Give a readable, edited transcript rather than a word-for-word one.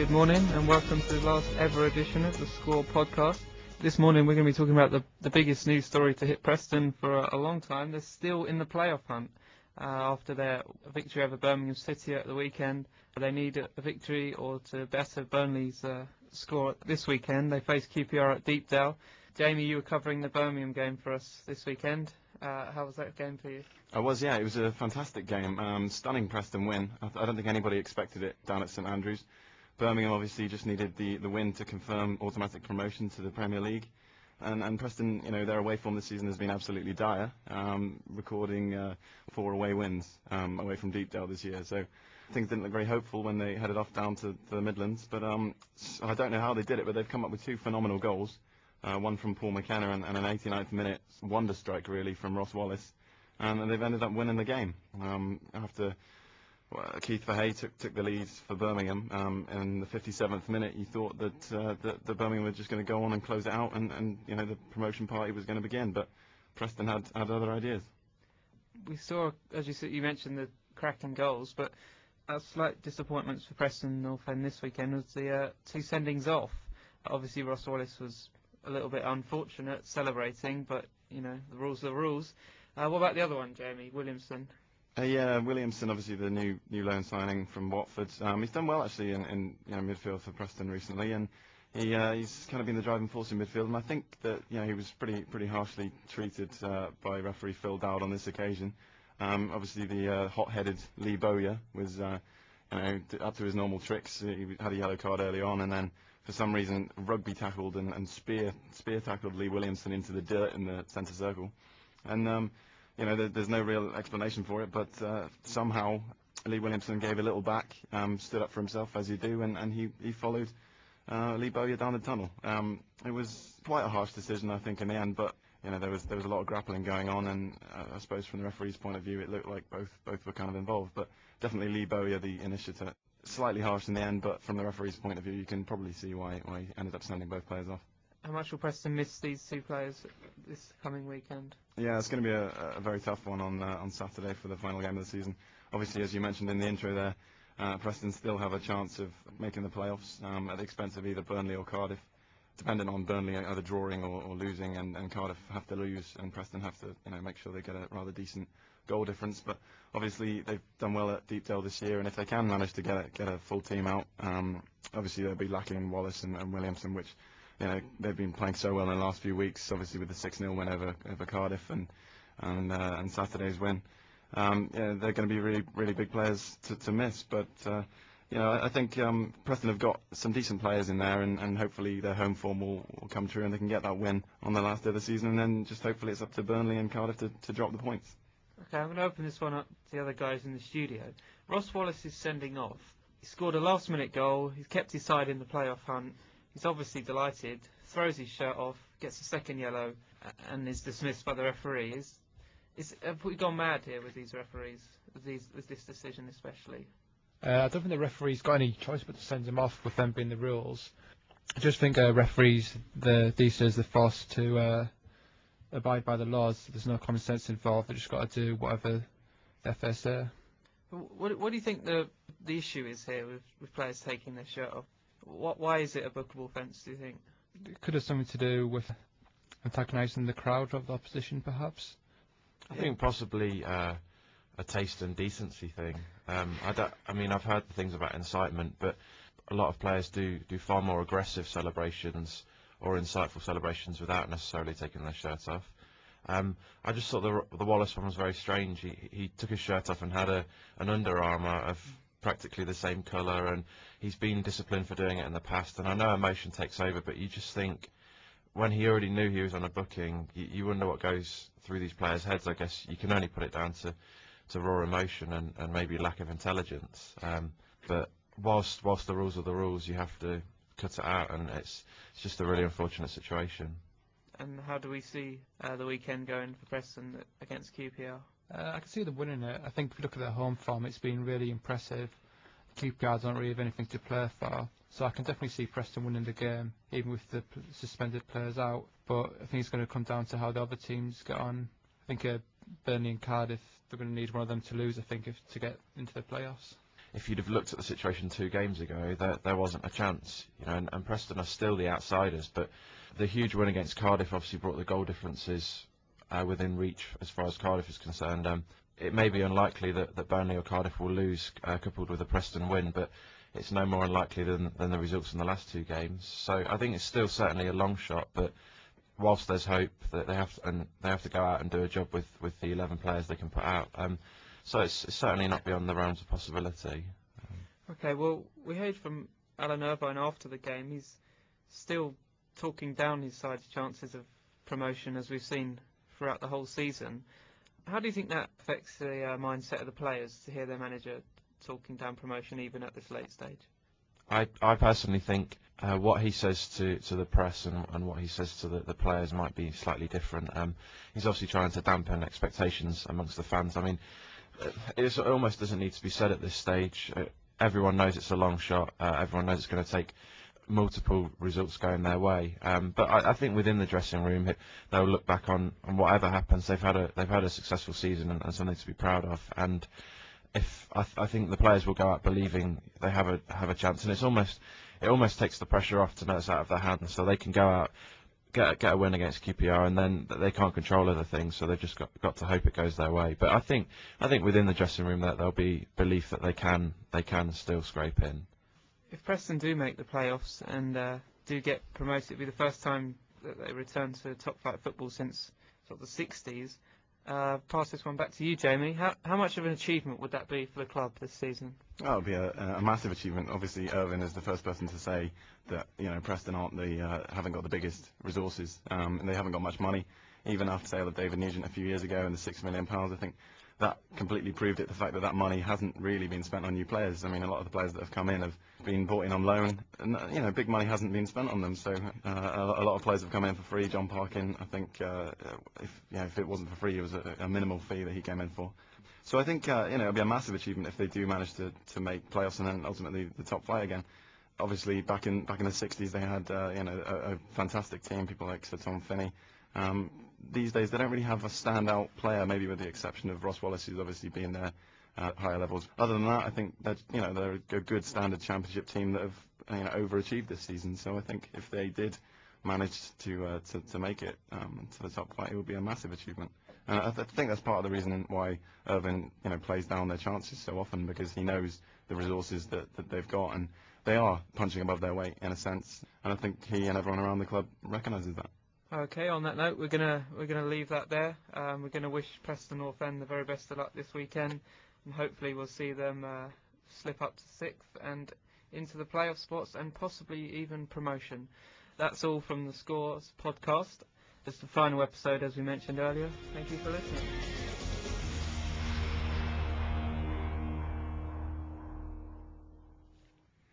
Good morning and welcome to the last ever edition of the Score podcast. This morning we're going to be talking about the biggest news story to hit Preston for a long time. They're still in the playoff hunt after their victory over Birmingham City at the weekend. They need a victory or to better Burnley's score this weekend. They face QPR at Deepdale. Jamie, you were covering the Birmingham game for us this weekend. How was that game for you? It was a fantastic game. Stunning Preston win. I don't think anybody expected it down at St Andrews. Birmingham obviously just needed the win to confirm automatic promotion to the Premier League. And Preston, their away form this season has been absolutely dire, recording 4 away wins away from Deepdale this year. So things didn't look very hopeful when they headed off down to the Midlands. But I don't know how they did it, but they've come up with 2 phenomenal goals. One from Paul McKenna and an 89th minute wonder strike really from Ross Wallace. And they've ended up winning the game. After Keith Verhey took the lead for Birmingham in the 57th minute, you thought that the Birmingham were just going to go on and close it out, and the promotion party was going to begin. But Preston had other ideas. We saw, as you mentioned, the cracking goals, but slight disappointments for Preston North End this weekend was the 2 sendings off. Obviously, Ross Wallace was a little bit unfortunate celebrating, but the rules are the rules. What about the other one, Jamie? Williamson? Williamson, obviously the new loan signing from Watford. He's done well actually in midfield for Preston recently, and he's kind of been the driving force in midfield. And I think that he was pretty harshly treated by referee Phil Dowd on this occasion. Obviously the hot-headed Lee Bowyer was up to his normal tricks. He had a yellow card early on, and then for some reason rugby tackled and spear tackled Lee Williamson into the dirt in the centre circle. And there's no real explanation for it, but somehow Lee Williamson gave a little back, stood up for himself as you do, and he followed Lee Bowyer down the tunnel. It was quite a harsh decision, I think, in the end, but there was a lot of grappling going on, and I suppose from the referee's point of view, it looked like both were kind of involved, but definitely Lee Bowyer the initiator. Slightly harsh in the end, but from the referee's point of view, you can probably see why he ended up sending both players off. How much will Preston miss these 2 players this coming weekend? Yeah, it's going to be a very tough one on Saturday for the final game of the season. Obviously, as you mentioned in the intro there, Preston still have a chance of making the playoffs at the expense of either Burnley or Cardiff, depending on Burnley either drawing or losing, and Cardiff have to lose, and Preston have to make sure they get a rather decent goal difference. But obviously they've done well at Deepdale this year, and if they can manage to get a full team out, obviously they'll be lacking Wallace and Williamson, which they've been playing so well in the last few weeks, obviously with the 6-0 win over Cardiff and Saturday's win. They're going to be really big players to miss, but I think Preston have got some decent players in there, and hopefully their home form will come true and they can get that win on the last day of the season, and then just hopefully it's up to Burnley and Cardiff to drop the points. Okay, I'm going to open this one up to the other guys in the studio. Ross Wallace is sending off. He scored a last-minute goal. He's kept his side in the playoff hunt. He's obviously delighted, throws his shirt off, gets a second yellow, and is dismissed by the referee. Have we gone mad here with these referees, with this decision especially? I don't think the referee's got any choice but to send him off, with them being the rules. I just think referees, these days, they're forced to abide by the laws. There's no common sense involved. They've just got to do whatever the FA say. What do you think the issue is here with players taking their shirt off? Why is it a bookable offence, do you think? It could have something to do with antagonising the crowd of the opposition, perhaps. I think possibly a taste and decency thing. I've heard things about incitement, but a lot of players do far more aggressive celebrations or insightful celebrations without necessarily taking their shirt off. I just thought the Wallace one was very strange. He took his shirt off and had an Under Armour of practically the same colour, and he's been disciplined for doing it in the past, and I know emotion takes over, but you just think when he already knew he was on a booking, you wonder what goes through these players' heads. I guess you can only put it down to raw emotion and maybe lack of intelligence, but whilst the rules are the rules, you have to cut it out, and it's just a really unfortunate situation. And how do we see the weekend going for Preston against QPR? I can see them winning it. I think if you look at their home form, it's been really impressive. QPR don't really have anything to play for, so I can definitely see Preston winning the game, even with the suspended players out. But I think it's going to come down to how the other teams get on. I think Burnley and Cardiff, they're going to need one of them to lose, I think, to get into the playoffs. if you'd have looked at the situation 2 games ago, there wasn't a chance, and Preston are still the outsiders. But the huge win against Cardiff obviously brought the goal differences within reach as far as Cardiff is concerned. It may be unlikely that Burnley or Cardiff will lose, coupled with a Preston win, but it's no more unlikely than the results in the last 2 games. So I think it's still certainly a long shot, but whilst there's hope, that they have to go out and do a job with the 11 players they can put out. So it's certainly not beyond the realms of possibility. Okay, well, we heard from Alan Irvine after the game. He's still talking down his side's chances of promotion, as we've seen throughout the whole season. How do you think that affects the mindset of the players to hear their manager talking down promotion even at this late stage? I personally think what he says to the press and what he says to the players might be slightly different. He's obviously trying to dampen expectations amongst the fans. I mean, it almost doesn't need to be said at this stage. Everyone knows it's a long shot. Everyone knows it's going to take multiple results going their way. But I think within the dressing room, they'll look back on whatever happens. They've had a successful season and something to be proud of. And I think the players will go out believing they have a chance, and it almost takes the pressure off to know it's out of their hands, so they can go out, get a win against QPR, and then they can't control other things, so they've just got to hope it goes their way. But I think within the dressing room that there'll be belief that they can still scrape in. If Preston do make the playoffs and do get promoted, it'll be the first time that they return to top flight football since sort of the 60s. Pass this one back to you, Jamie. How much of an achievement would that be for the club this season? Oh, it would be a massive achievement. Obviously, Irvin is the first person to say that Preston haven't got the biggest resources, and they haven't got much money. Even after sale of David Nugent a few years ago and the £6 million, I think that completely proved it. The fact that money hasn't really been spent on new players. I mean, a lot of the players that have come in have been bought in on loan, and big money hasn't been spent on them. So a lot of players have come in for free. John Parkin, I think, if it wasn't for free, it was a minimal fee that he came in for. So I think it'll be a massive achievement if they do manage to make playoffs and then ultimately the top flight again. Obviously, back in the 60s, they had a fantastic team, people like Sir Tom Finney. These days, they don't really have a standout player, maybe with the exception of Ross Wallace, who's obviously been there at higher levels. Other than that, I think that they're a good standard championship team that have overachieved this season. So I think if they did manage to make it to the top flight, it would be a massive achievement. And I think that's part of the reason why Irvin plays down their chances so often, because he knows the resources that they've got, and they are punching above their weight in a sense. And I think he and everyone around the club recognises that. Okay, on that note, we're gonna leave that there. We're gonna wish Preston North End the very best of luck this weekend, and hopefully we'll see them slip up to 6th and into the playoff spots and possibly even promotion. That's all from the Scores podcast. It's the final episode, as we mentioned earlier. Thank you for listening.